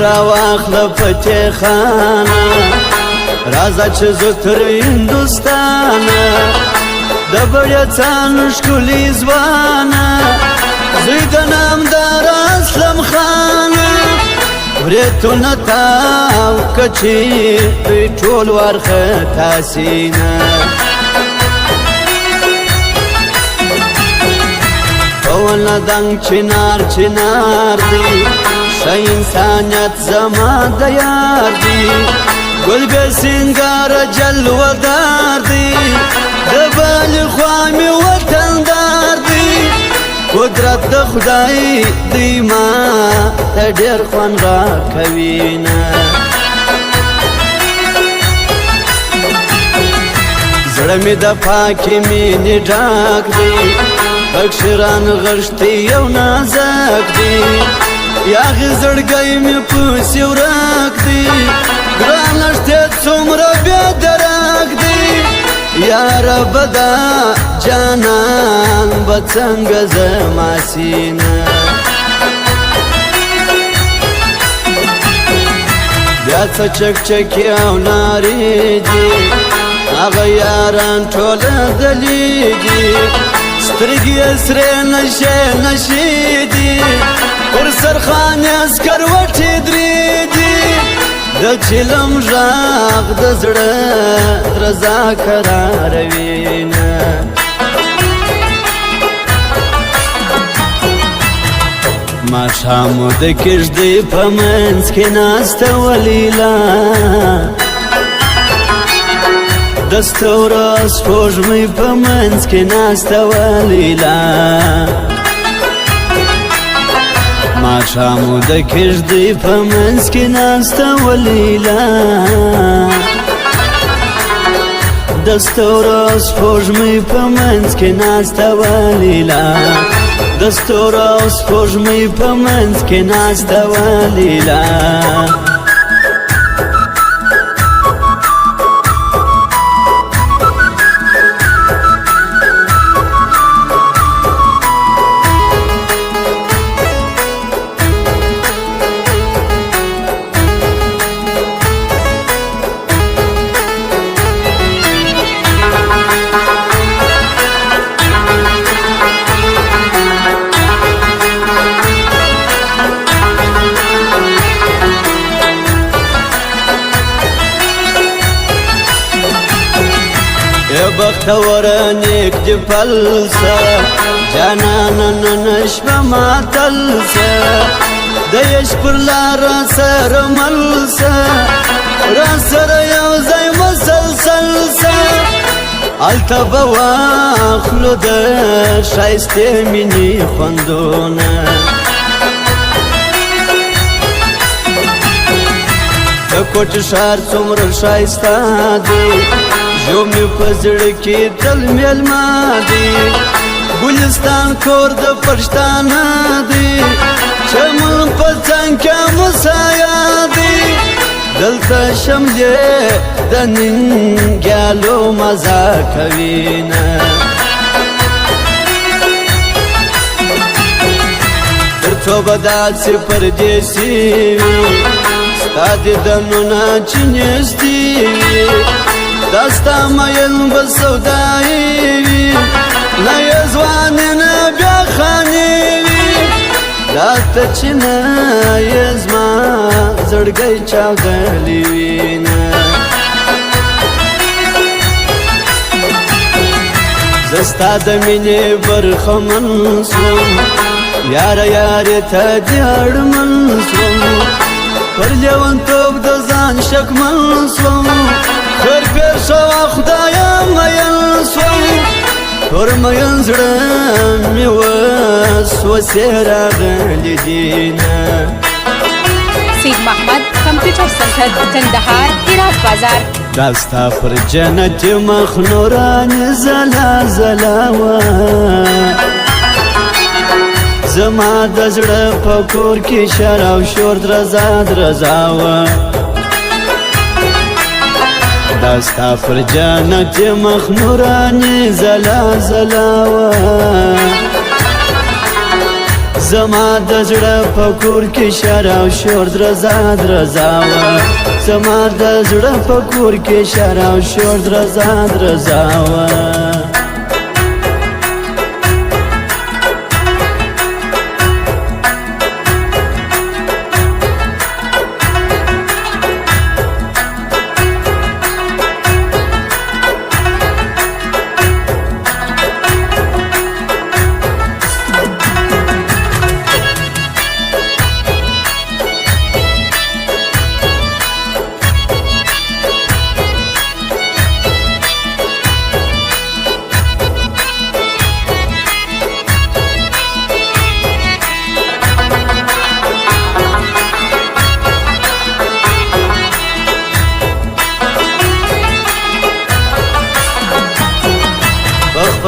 را واخله فتح خانه راځه چې زه تر هندوستانه د بړیڅان ښکلي ځوانه زوی د نامدار اسلم خانه وریتونه تاو که چې دوی ټول وارخطا سینه په ونه دنګ چنار چنار دی ښه انسانیت زما د یار دی ګل بې سینګاره جلوه دار دی د بلې خوا مې وطندار دی قدرت د خدای دی ما ته ډېر خوند راکوي نه زړه مې د پاکې مینې ډاک دی پکښې رانغښتی یو نازک دی یاغې زړګی مې پسې ورک دی ګرانه شتې څومره بې درک دی یاره به دا جانان به څنګه زما سینه بیا څه چکچکې او نارې دي هغه یاران ټوله دلیږي سترګې یې سرې نشې نشې دي پر سرخانې سکروټې درې دي د چلم غږ د زړه درزا قراروي نه ماښام د کږدۍ په منځ کې ناسته ولیلا د ستوره سپوږمۍ په منځ کې ناسته ولیلا ماښام د کږدۍ په منځ کې ناسته ولیلا د ستوره سپوږمۍ په منځ کې ناسته ولیلا د ستوره سپوږمۍ په منځ کې ناسته ولیلا بختوره نیک دی پلسه جانانه ننشبه ماتلسه د یش پر لاره سره ملسه را سره یو ځای مسلسلسه هلته به واخلو د ښایستې مینې خوندونه د کوټې ښار څومره ښایسته دی جو می پزړ کې تل میلما دی ګلستان کور د پښتانه دی چمن په څنګه مسایا دی دلته شملې د ننګیالو مزه کوي نه تر څو به داسې پردیسي وي ستا دیدنونه چې نږدې وي داستا مین به سودایي وي نه یې ځوانې نه بیا خانې وي داسته چې نه یې زما زړګی چاودلی وي نه زه ستا د مینې برخمن سوم یاره یارې ته دې اړمن سوم پر لیونتوب د ځان شکمن سوم خیر پېښ شوه خدایه مین سوم پر مین زړه مې وسوسې راغلي دي نه سید محمد کمپیوټر سنټر کندهار هرات بازار دا ستا پر جنت مخ نورانې ځلا ځلا وه زما د زړه په کور کې شر او شور درزا درزا وه دا ستا پر جنت مخ نورانې ځلا ځلا وه زما د زړه په کور کې شر او شور درزا درزا وه زما د زړه په کور کې شر او شور درزا درزا وه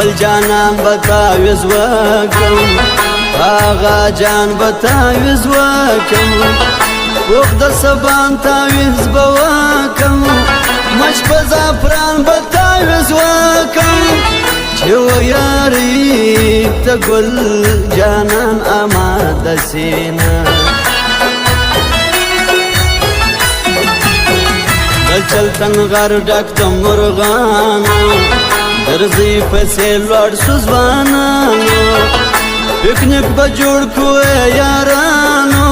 خپل جانان بتاویز وکم آغا جان بتاویز وکم وخت د سبان تاویز بوکم مش په زعفران بتاویز وکم چې ویاری ته ګل جانان آماده سینه د چلتن غر ډک د مرغانو درځي پسې لوړ سو ځوانانو پکنیک به جوړ کړو یارانو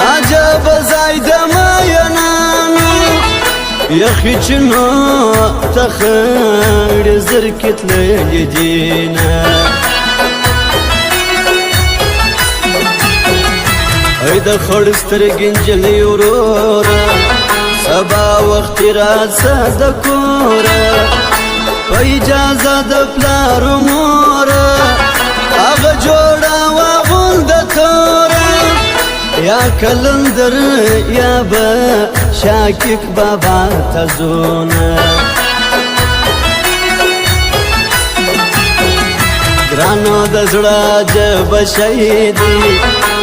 عجب ځای د مینانو یخې چینو ته خړې زرکې تللې دینه ای د خړ سترګې نجلۍ وروره سبا وخت راځه د کوره په اجازه د پلار و موره هغه جوړه واغونده توره یا کلندر یا به شاکک بابا ته ځونه ګرانو د زړه جبه شی دي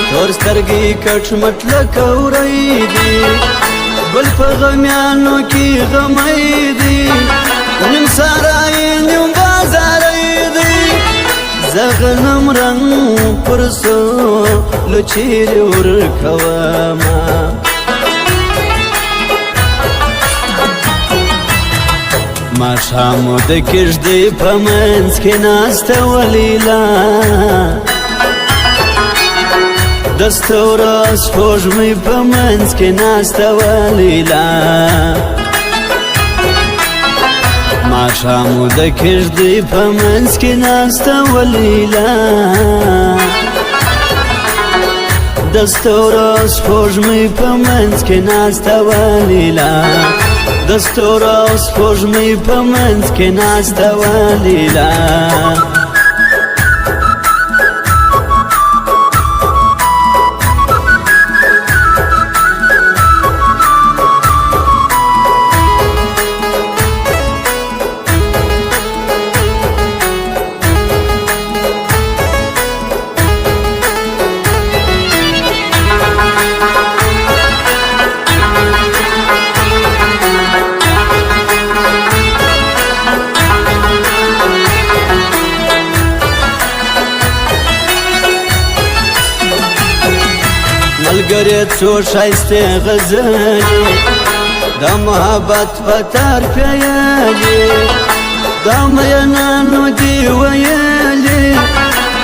تور سترګې کټ مټ لکه وری دي بل په غمیانو کې غمی دي نیم سارای نیم بازاری دی زغنم رنگ پرسو لچیر ورکواما ما شامو د کژدی په منځ کې ناسته ولیلا د ستوره سپوږمۍ په منځ کې ناسته ولیلا ماښامو د کژدۍ په منځ کې ناسته ولیلا د ستوره سپوږمۍ په منځ کې ناسته ولیلا د ستوره سپوږمۍ په منځ کې ناسته ولیلا ملګری څو ښایستې غزلې د محبت په تار پیلې د مینانو دي ویلې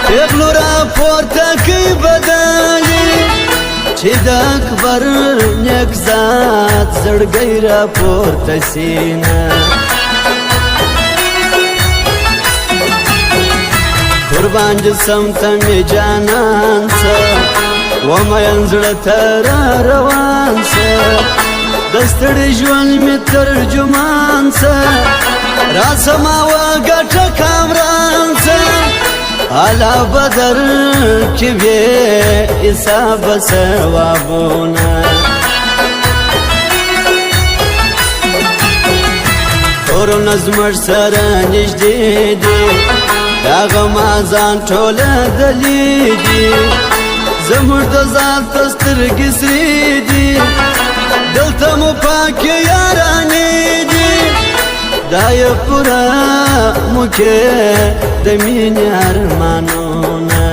پیغلو راپورته کوي بدلې چې د اکبر نیک ذات زړګی راپورته سینه قربان جسم ته مې جانان څه ومین زړه ته را روان څه د ستړي ژوند مې ترجمان څه راسما وګټه کامران څه الا بدر کې وې حساب ثوابونه کورونه زموږ سره نږدې دي دا غمازان ټوله دلې دي زموږ د ذات سترګې سرې دي دلته مو پاکې یارانې دي دا یې پوره موکې د مینې ارمانونه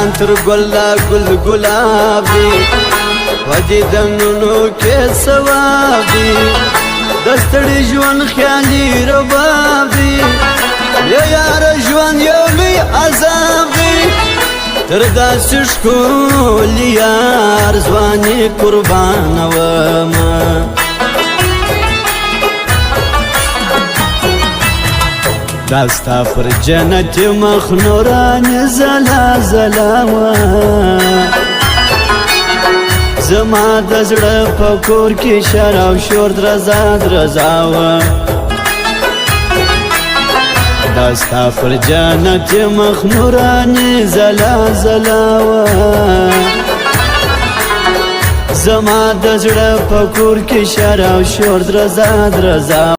جانان تر ګلا ګل ګلاب دی پدې دنونو کې ثواب دی دستړي ژوند خیالي رباب دی یا یار ژوند یو لوی عذاب دی تر داسې ښکلي یار ځواني قربانومه دا ستا پر جنت مخ نوراني زلا زلا وه زما د زړه په کور کې شر او شور درزا درزا وه دا ستا پر جنت مخ نوراني زلا زلا وه زما د زړه په کور کې شر او شور درزا درزا